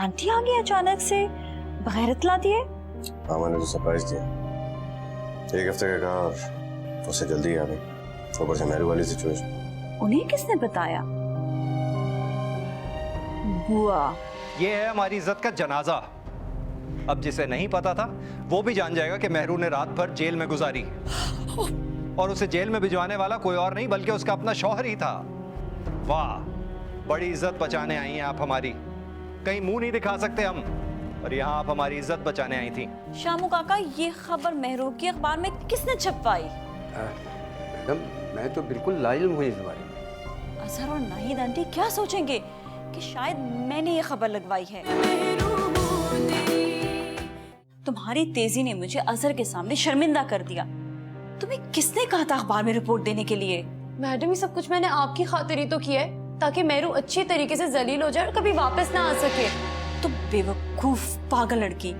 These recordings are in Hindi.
आंटी आ गई अचानक से, बगैर इतला दिए। मामा ने तो सरप्राइज दिया, 1 हफ्ते का कहा और उससे जल्दी आ गई, ऊपर से मेहरू वाली सिचुएशन। उन्हें किसने बताया? बुआ। ये है हमारी इज्जत का जनाजा। अब जिसे नहीं पता था वो भी जान जाएगा कि मेहरू ने रात भर जेल में गुजारी, और उसे जेल में भिजवाने वाला कोई और नहीं बल्कि उसका अपना शौहर ही था। वाह, बड़ी इज्जत बचाने आई हैं आप हमारी। कहीं मुंह नहीं दिखा सकते हम, और यहाँ आप हमारी इज्जत बचाने आई थी। शामू काका, ये खबर मेहरू की अखबार में किसने छपवाई? मैडम, मैं तो बिल्कुल लाइल हूँ इस बारे में। अजहर और नाहिद आंटी क्या सोचेंगे कि शायद मैंने ये खबर लगवाई है। तुम्हारी तेजी ने मुझे अजहर के सामने शर्मिंदा कर दिया। तुम्हें किसने कहा था अखबार में रिपोर्ट देने के लिए? मैडम, ये सब कुछ मैंने आपकी खातिर ही तो किया है, ताकि मेहरू अच्छी तरीके से जलील हो जाए और कभी वापस ना आ सके। तुम बेवकूफ पागल लड़की,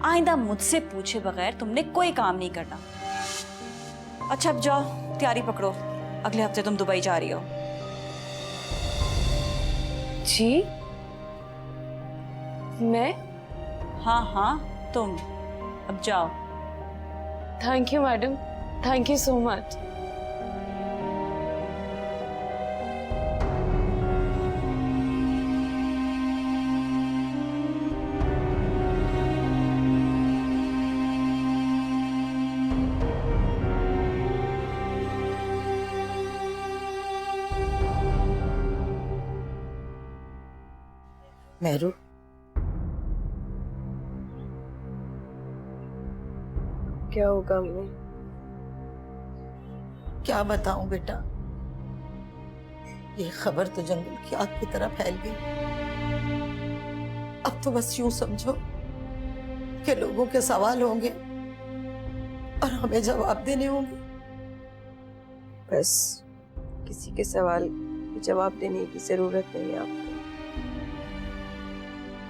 आइंदा मुझसे पूछे बगैर तुमने कोई काम नहीं करना। अच्छा अब जाओ, तैयारी पकड़ो, अगले हफ्ते तुम दुबई जा रही हो। जी? मैं? हाँ हाँ तुम, अब जाओ। Thank you madam, thank you so much. Mehru, क्या होगा अम्मी? क्या बताऊं बेटा, ये खबर तो जंगल की आग की तरह फैल गई। अब तो बस यूं समझो कि लोगों के सवाल होंगे और हमें जवाब देने होंगे। बस किसी के सवाल के जवाब देने की जरूरत नहीं है आपको।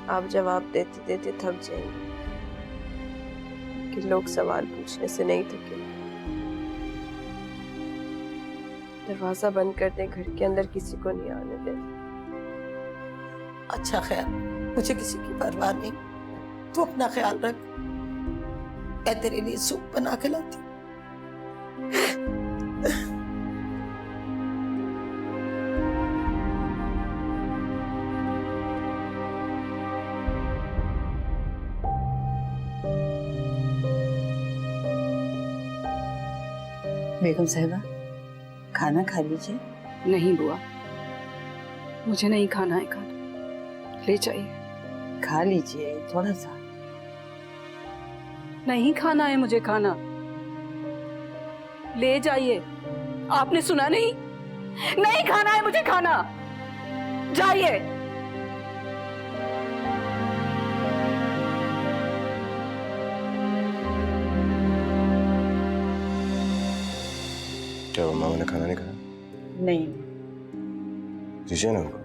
आप जवाब देते देते थक जाएंगे कि लोग सवाल पूछने से नहीं थके। दरवाजा बंद कर दे, घर के अंदर किसी को नहीं आने दे। अच्छा ख्याल, मुझे किसी की परवाह नहीं, तू अपना ख्याल रख। मैं तेरे लिए सूप बना के लाती हूँ। बेगम साहिबा, खाना खा लीजिए। नहीं बुआ, मुझे नहीं खाना है खाना, ले जाइए। खा लीजिए थोड़ा सा। नहीं खाना है मुझे खाना, ले जाइए। आपने सुना नहीं? नहीं खाना है मुझे खाना, जाइए। क्या मामा ने खाना नहीं खाया? नहीं, दीजिए ना उनको।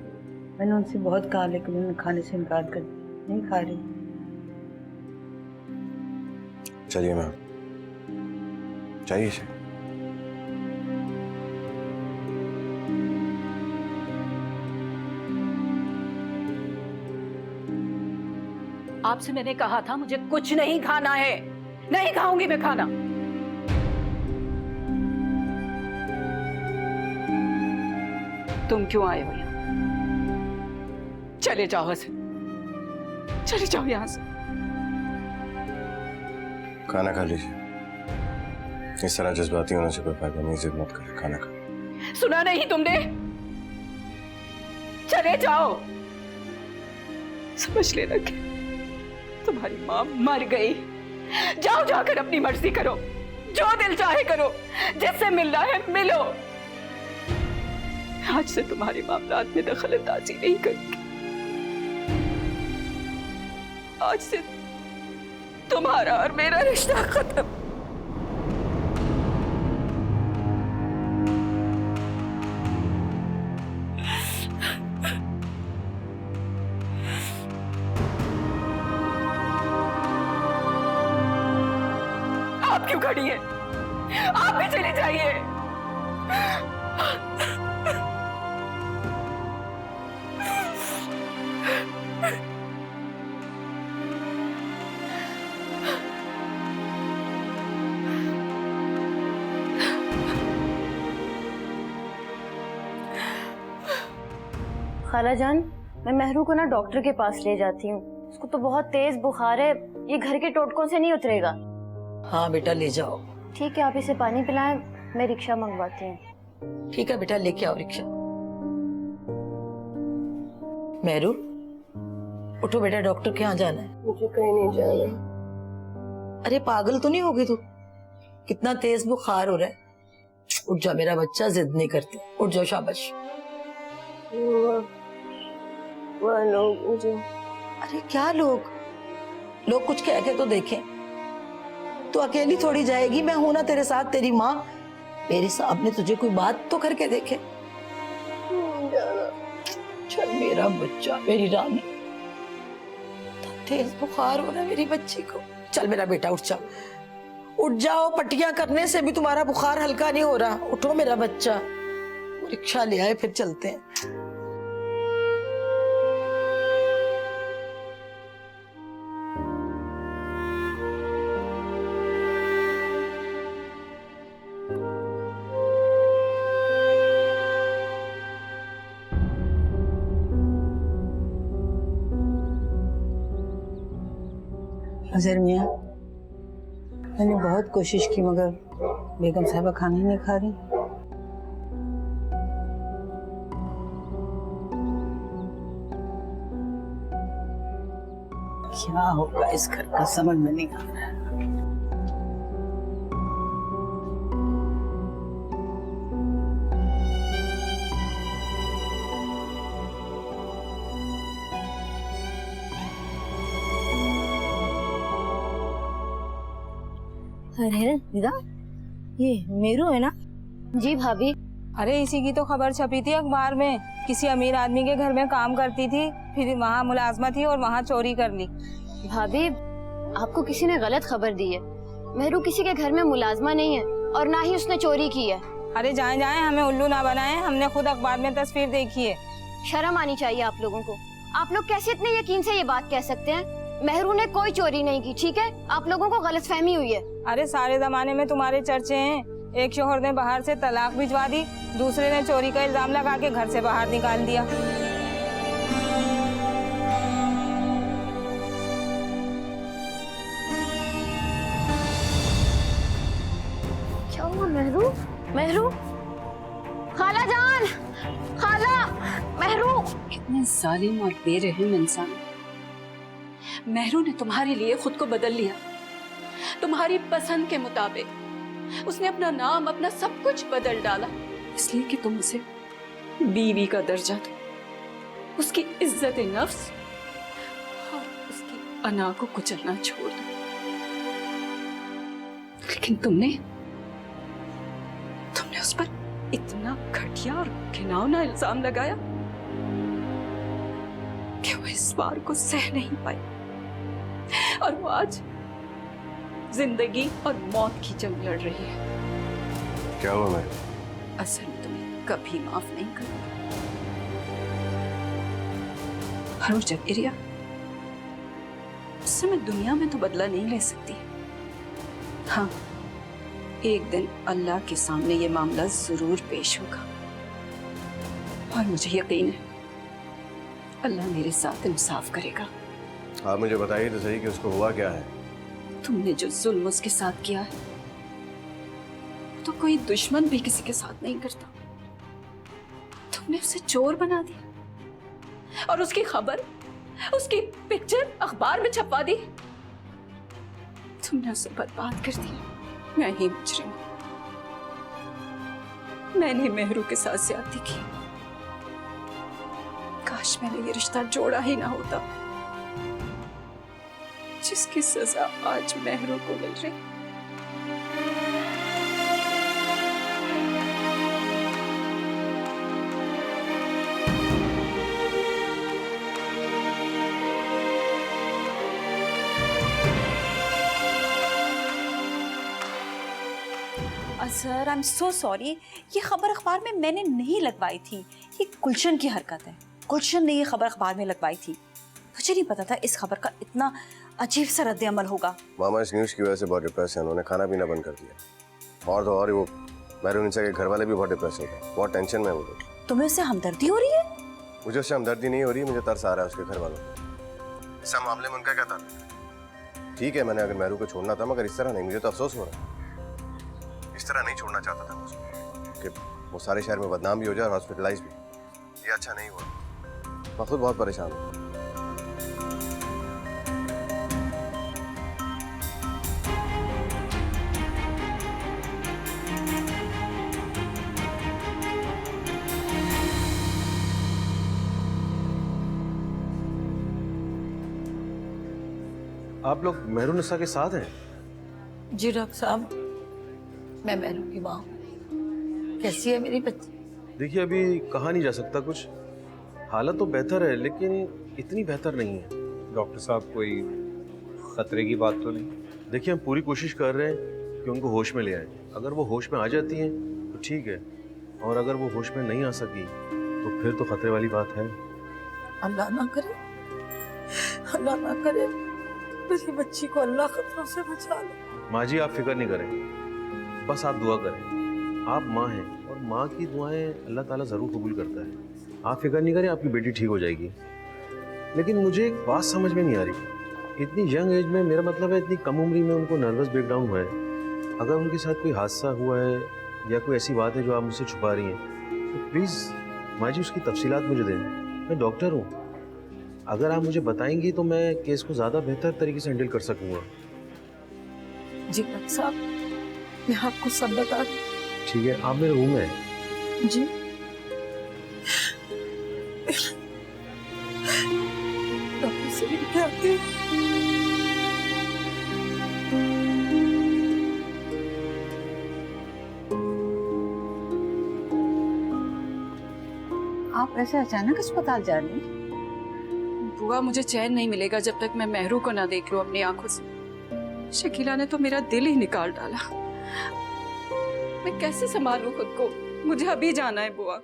मैंने उनसे बहुत कहा लेकिन उन्होंने खाने से इनकार कर दिया, नहीं खा रही। चलिए मैम, चाहिए इसे। आपसे मैंने कहा था मुझे कुछ नहीं खाना है, नहीं खाऊंगी मैं खाना। तुम क्यों आए हो यहाँ? चले जाओ यहाँ से, चले जाओ यहाँ से। खाना खा लीजिए, इस तरह जज्बाती होने से कोई फायदा नहीं, जिद मत करें, खाना खा। सुना नहीं तुमने? चले जाओ। समझ लेना कि तुम्हारी माँ मर गई। जाओ, जाकर अपनी मर्जी करो, जो दिल चाहे करो, जिससे मिलना है मिलो। आज से तुम्हारे मामलात में दखलंदाजी नहीं करूंगी। आज से तुम्हारा और मेरा रिश्ता खत्म। आप क्यों खड़ी हैं? आप भी चली जाइए। खाला जान, मैं मेहरू को ना डॉक्टर के पास ले जाती हूँ। उसको तो बहुत तेज बुखार है, ये घर के टोटकों से नहीं उतरेगा। हाँ बेटा ले जाओ। ठीक है, आप इसे पानी पिलाएं, मैं रिक्शा मंगवाती हूँ। ठीक है बेटा, लेके आओ रिक्शा। मेहरू उठो बेटा, डॉक्टर के यहाँ जाना है। मुझे कहीं नहीं जाना। अरे पागल तो नहीं होगी तू? कितना तेज बुखार हो रहा है। उठ जा मेरा बच्चा, जिद नहीं करती। उठ जाओ, शाबाश। वहाँ लोग मुझे। अरे क्या लोग? लोग कुछ कह के तो देखें। तू अकेली थोड़ी जाएगी, मैं हूं ना तेरे साथ, तेरी माँ। मेरे सामने तुझे कोई बात तो करके देखे। चल मेरा बच्चा, मेरी रानी। तेज बुखार हो रहा है मेरी बच्ची को। चल मेरा बेटा उठ जाओ, उठ जाओ। पट्टियां करने से भी तुम्हारा बुखार हल्का नहीं हो रहा। उठो मेरा बच्चा। रिक्शा ले आए, फिर चलते हैं। अजहर मियाँ, मैंने बहुत कोशिश की मगर बेगम साहिबा खाना ही नहीं खा रही। क्या होगा इस घर का, समझ में नहीं आ रहा है। अरे निदा, ये मेरू है ना? जी भाभी। अरे इसी की तो खबर छपी थी अखबार में। किसी अमीर आदमी के घर में काम करती थी, फिर वहाँ मुलाजमा थी और वहाँ चोरी कर ली। भाभी, आपको किसी ने गलत खबर दी है। मेहरू किसी के घर में मुलाजमा नहीं है और ना ही उसने चोरी की है। अरे जाएं जाएं, हमें उल्लू ना बनाएं। हमने खुद अखबार में तस्वीर देखी है। शर्म आनी चाहिए आप लोगों को। आप लोग कैसे इतने यकीन से ये बात कह सकते हैं? मेहरू ने कोई चोरी नहीं की, ठीक है? आप लोगों को गलतफहमी हुई है। अरे सारे जमाने में तुम्हारे चर्चे हैं। एक शोहर ने बाहर से तलाक भिजवा दी, दूसरे ने चोरी का इल्जाम लगा के घर से बाहर निकाल दिया। क्या हुआ मेहरू? मेहरू, खाला जान, खाला, मेहरू। कितने जालिम और बेरहम इंसान। मेहरू ने तुम्हारे लिए खुद को बदल लिया, तुम्हारी पसंद के मुताबिक। उसने अपना नाम, अपना सब कुछ बदल डाला, इसलिए कि तुम उसे बीवी का दर्जा दो, उसकी इज्जत नफ्स और उसकी अना को कुचलना छोड़ दो। लेकिन तुमने उस पर इतना घटिया और घिनौना इल्जाम लगाया कि वो इस बार को सह नहीं पाई और वो आज जिंदगी और मौत की जंग लड़ रही है। क्या हुआ? मैं असल में तुम्हें कभी माफ नहीं करूंगा। और जब एरिया उससे मैं दुनिया में तो बदला नहीं ले सकती। हाँ, एक दिन अल्लाह के सामने ये मामला जरूर पेश होगा और मुझे यकीन है अल्लाह मेरे साथ इंसाफ करेगा। आप मुझे बताइए तो सही कि उसको हुआ क्या है। तुमने जो जुल्म उसके साथ किया है तो कोई दुश्मन भी किसी के साथ नहीं करता। तुमने उसे चोर बना दिया और उसकी खबर, उसकी पिक्चर अखबार में छपवा दी। तुमने उसे बर्बाद कर दिया। मैं ही मुजरिम हूं। मैंने मेहरू के साथ ज्यादती की। काश मैंने ये रिश्ता जोड़ा ही ना होता जिसकी सजा आज मेहरू को मिल रही। Sir I am so sorry, ये खबर अखबार में मैंने नहीं लगवाई थी। ये गुलशन की हरकत है। गुलशन ने ये खबर अखबार में लगवाई थी। मुझे नहीं पता था इस खबर का इतना अजीब सा रद्द अमल होगा। मामा इस न्यूज़ की वजह से बहुत डिप्रेस है। उन्होंने खाना पीना बंद कर दिया और तो और वो मेहरून के घर वाले भी बहुत डिप्रेस हो गए। बहुत टेंशन में है वो लोग। तुम्हें उससे हमदर्दी हो रही है? मुझे उससे हमदर्दी नहीं हो रही, मुझे तरस आ रहा है उसके घर वालों को। इस मामले में उनका क्या था? ठीक है, मैंने अगर महरू को छोड़ना था, मगर इस तरह नहीं। मुझे तो अफसोस हो रहा है। इस तरह नहीं छोड़ना चाहता था मुझे कि वो सारे शहर में बदनाम भी हो जाए और हॉस्पिटलाइज भी। ये अच्छा नहीं हुआ। मैं खुद बहुत परेशान हूँ। आप लोग मेहरुनिसा के साथ हैं? जी डॉक्टर साहब, मैं महरू की माँ हूँ। कैसी है मेरी बच्ची? देखिए, अभी कहा नहीं जा सकता कुछ। हालत तो बेहतर है, लेकिन इतनी बेहतर नहीं है। डॉक्टर साहब, कोई खतरे की बात तो नहीं? देखिए, हम पूरी कोशिश कर रहे हैं कि उनको होश में ले आए। अगर वो होश में आ जाती हैं तो ठीक है, और अगर वो होश में नहीं आ सकी तो फिर तो खतरे वाली बात है। अल्लाह ना करे, अल्लाह ना करे मेरी बच्ची को अल्लाह खतरों से बचा लो। माँ जी, आप फिक्र नहीं करें, बस आप दुआ करें। आप माँ हैं और माँ की दुआएं अल्लाह ताला ज़रूर कबूल करता है। आप फिक्र नहीं करें, आपकी बेटी ठीक हो जाएगी। लेकिन मुझे एक बात समझ में नहीं आ रही, इतनी यंग एज में, मेरा मतलब है इतनी कम उम्र में उनको नर्वस ब्रेकडाउन हुआ है। अगर उनके साथ कोई हादसा हुआ है या कोई ऐसी बात है जो आप मुझसे छुपा रही हैं, तो प्लीज़ माँ जी उसकी तफसीलात मुझे दें। मैं डॉक्टर हूँ, अगर आप मुझे बताएंगी तो मैं केस को ज़्यादा बेहतर तरीके से हैंडल कर सकूँगा। जी डॉक्टर साहब, मैं आपको सब बता दूँ। ठीक है, आप मेरे रूम में हैं। जी डॉक्टर से मिलके आते हैं। आप ऐसे अचानक अस्पताल जा रही हैं? बुआ, मुझे चैन नहीं मिलेगा जब तक मैं मेहरू को ना देख लूं अपनी आंखों से। शकीला ने तो मेरा दिल ही निकाल डाला। मैं कैसे संभालूं खुद को? मुझे अभी जाना है बुआ।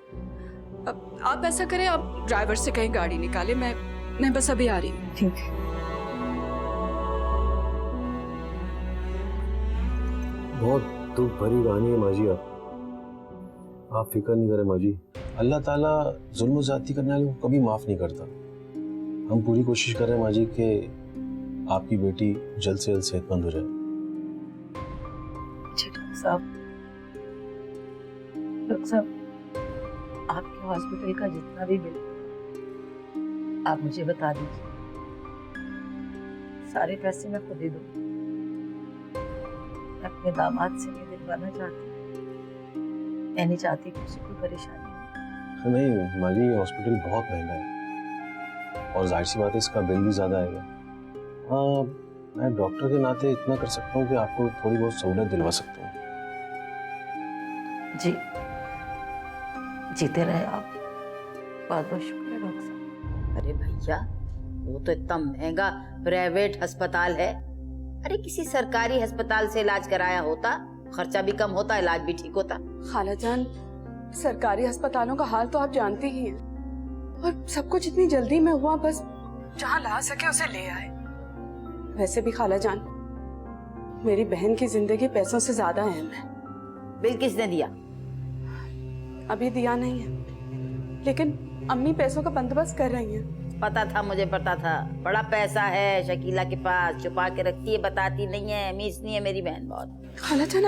अब आप ऐसा करें, आप ड्राइवर से कहीं गाड़ी निकाले, मैं बस अभी आ रही हूँ। ठीक है। बहुत दुख भरी कहानी है माँ जी। आप फिक्र नहीं करें माँ जी, अल्लाह ताला जुल्म ज़्यादती करने वालों को कभी माफ़ नहीं करता। हम पूरी कोशिश कर रहे हैं माँ जी कि आपकी बेटी जल्द से जल्द सेहतमंद हो जाए। जी डॉक्टर साहब, आपके हॉस्पिटल का जितना भी बिल आप मुझे बता दीजिए। सारे पैसे मैं खुद ही दूंगी। मैं अपने दामाद से ये दिलवाना चाहती हूँ। मैं नहीं चाहती कि उसे कोई परेशानी हो। नहीं माँ जी, ये हॉस्पिटल बहुत महंगा है और जाहिर सी बात है इसका बिल भी ज़्यादा आएगा। हाँ, मैं डॉक्टर के नाते इतना कर सकता हूँ कि आपको थोड़ी बहुत सहूलत दिलवा सकता हूँ। जी, जीते रहे आप। बहुत बहुत शुक्रिया डॉक्टर साहब। अरे भैया, वो तो इतना महंगा प्राइवेट अस्पताल है। अरे किसी सरकारी अस्पताल से इलाज कराया होता, खर्चा भी कम होता, इलाज भी ठीक होता। खालाजान, सरकारी अस्पतालों का हाल तो आप जानते ही हैं, और सब कुछ इतनी जल्दी में हुआ, बस जहाँ ला सके उसे ले आए। वैसे भी खालाजान, मेरी बहन की जिंदगी पैसों से ज्यादा अहम है। बिल किसने दिया? अभी दिया नहीं है, लेकिन अम्मी पैसों का बंदोबस्त कर रही हैं। पता था, मुझे पता था। बड़ा पैसा है शकीला के पास, छुपा के रखती है, बताती नहीं है, मीसनी है मेरी बहन बहुत। खालाजान,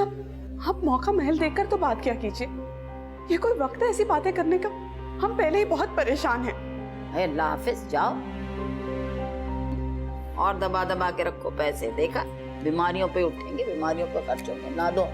आप मौका महल देखकर तो बात क्या कीजिए। ये कोई वक्त है ऐसी बातें करने का? हम पहले ही बहुत परेशान हैं। अल्लाह हाफिज, जाओ और दबा दबा के रखो पैसे। देखा, बीमारियों पे उठेंगे, बीमारियों पे खर्च होंगे। ना दो।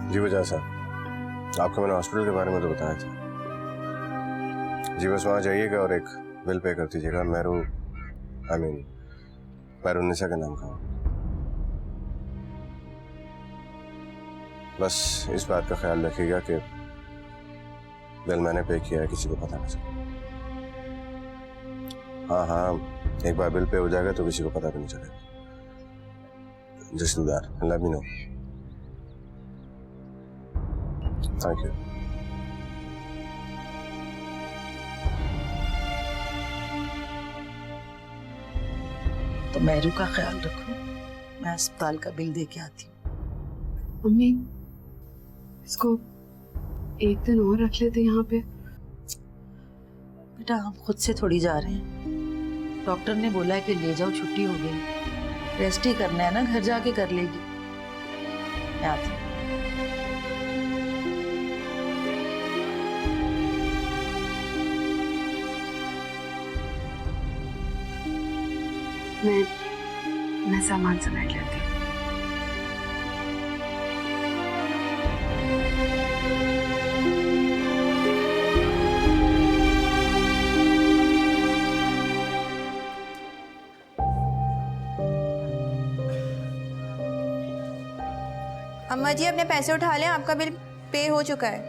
जी वजह सर, आपको मैंने हॉस्पिटल के बारे में तो बताया था। जी बस वहाँ जाइएगा और एक बिल पे कर दीजिएगा। मेहरुनिसा के नाम का। बस इस बात का ख्याल रखिएगा कि बिल मैंने पे किया है, किसी को पता ना चले। हाँ, एक बार बिल पे हो जाएगा तो किसी को पता भी नहीं चलेगा। Just do that, let me know. Thank you. तो मेहरू का ख्याल रखो, मैं अस्पताल का बिल दे के आती हूँ। मम्मी, इसको एक दिन और रख लेते यहाँ पे। बेटा हम खुद से थोड़ी जा रहे हैं, डॉक्टर ने बोला है कि ले जाओ, छुट्टी हो गई, रेस्ट ही करना है ना, घर जाके कर लेगी। मैं आती हूँ। मैं सामान समेट लेती हूँ। अम्मा जी अपने पैसे उठा लें, आपका बिल पे हो चुका है।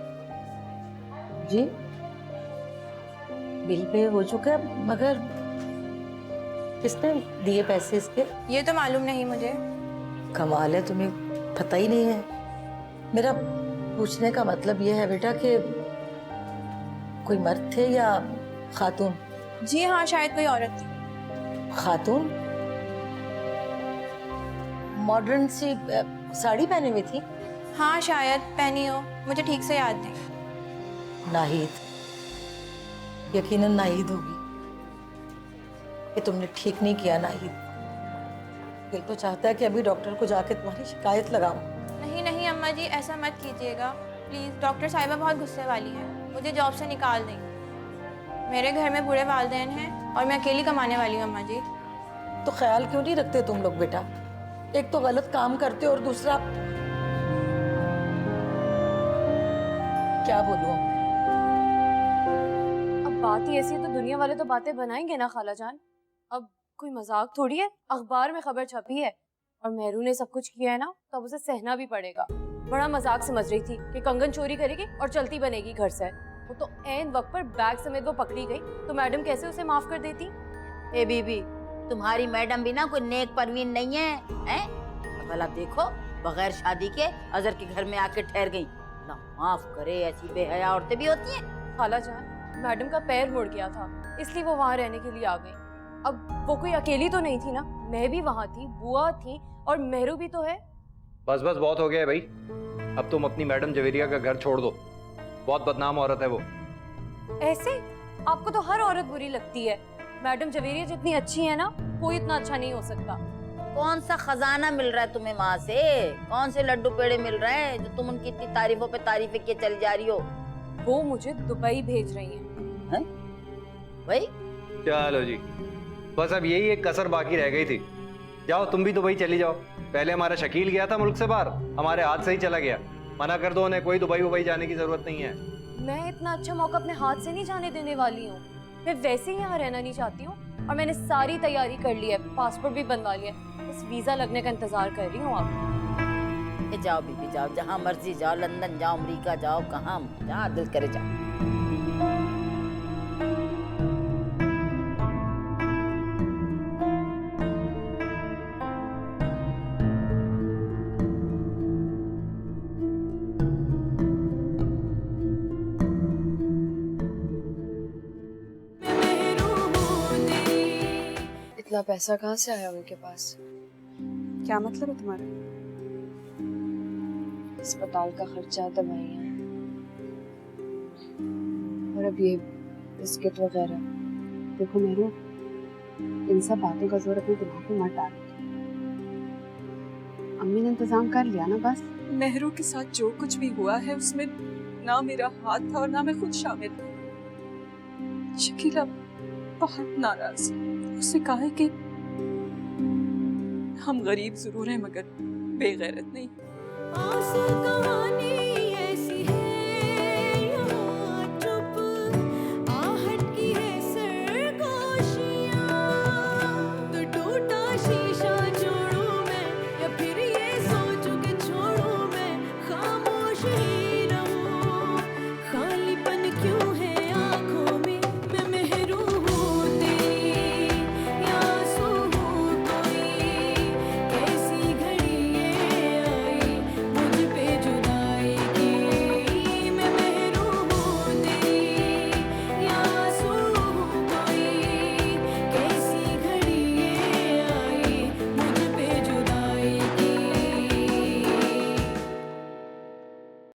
जी बिल पे हो चुका है, मगर किसने दिए पैसे इसके? ये तो मालूम नहीं मुझे। कमाल है, तुम्हें पता ही नहीं है। मेरा पूछने का मतलब ये है बेटा कि कोई मर्द थे या खातून? जी हाँ, शायद कोई औरत थी। खातून मॉडर्न सी साड़ी पहने हुई थी? हाँ शायद पहनी हो, मुझे ठीक से याद नहीं। नाहिद, यकीनन नाहिद होगी। ये तुमने ठीक नहीं किया नाहिद। दिल तो चाहता है कि अभी डॉक्टर को जाके तुम्हारी शिकायत लगाऊं। नहीं नहीं अम्मा जी, ऐसा मत कीजिएगा प्लीज़। डॉक्टर साहिबा बहुत गुस्से वाली है, मुझे जॉब से निकाल देंगी। मेरे घर में बूढ़े वालिदैन हैं और मैं अकेली कमाने वाली हूँ अम्मा जी। तो ख्याल क्यों नहीं रखते तुम लोग बेटा? एक तो गलत काम करते हो और दूसरा क्या बोलूं? अब बात ही ऐसी है तो दुनिया वाले तो बातें बनाएंगे ना खाला जान। अब कोई मजाक थोड़ी है, अखबार में खबर छपी है और मेहरू ने सब कुछ किया है ना, तब उसे सहना भी पड़ेगा। बड़ा मजाक समझ रही थी कि कंगन चोरी करेगी और चलती बनेगी घर से। वो तो ऐन वक्त पर बैग समेत वो पकड़ी गई, तो मैडम कैसे उसे माफ कर देती? ए बीबी, तुम्हारी मैडम भी ना कोई नेक परवीन नहीं है, हैं? भला देखो, बगैर शादी के अजहर के घर में आके ठहर गई। ना माफ करे, ऐसी बेहया औरतें भी होती हैं। खाला जान, मैडम का पैर मुड़ गया था, इसलिए वो वहाँ रहने के लिए आ गई। अब वो कोई अकेली तो नहीं थी ना, मैं भी वहाँ थी, बुआ थी और मेहरू भी तो है। बस बस बहुत हो गया है भाई। अब तुम अपनी मैडम जवेरिया का घर छोड़ दो, बहुत बदनाम औरत है वो। ऐसे आपको तो हर औरत बुरी लगती है। मैडम जवेरिया जितनी अच्छी है ना, कोई इतना अच्छा नहीं हो सकता। कौन सा खजाना मिल रहा है तुम्हें माँ से? कौन से लड्डू पेड़े मिल रहे हैं जो तुम उनकी इतनी तारीफों पे तारीफें किए चली जा रही हो? वो मुझे दुबई भेज रही हैं। हैं? भाई चलो जी, बस अब यही एक कसर बाकी रह गई थी। जाओ तुम भी दुबई चली जाओ। पहले हमारा शकील गया था मुल्क से बाहर, हमारे हाथ से ही चला गया। मना कर दो उन्हें, कोई दुबई वुबई जाने की जरूरत नहीं है। मैं इतना अच्छा मौका अपने हाथ से नहीं जाने देने वाली हूँ। मैं वैसे ही यहाँ रहना नहीं चाहती हूँ और मैंने सारी तैयारी कर ली है, पासपोर्ट भी बनवा लिया है, बस वीजा लगने का इंतजार कर रही हूँ। आप जाओ बीबी जाओ, जहाँ मर्जी जाओ, लंदन जाओ, अमेरिका जाओ, कहाँ जहाँ दिल करे जाओ। इतना पैसा कहाँ से आया उनके पास? क्या मतलब है तुम्हारा? अस्पताल का खर्चा, दवाइयाँ और अब ये बिस्किट वगैरह। देखो मेरू, इन सब बातों का जोर अपने दिमाग में मत डाल। अम्मी ने इंतजाम कर लिया ना बस। मेहरू के साथ जो कुछ भी हुआ है उसमें ना मेरा हाथ था और ना मैं खुद शामिल थी। शकीला बहुत नाराज है। उसने कहा है कि हम गरीब जरूर हैं मगर बेगैरत नहीं।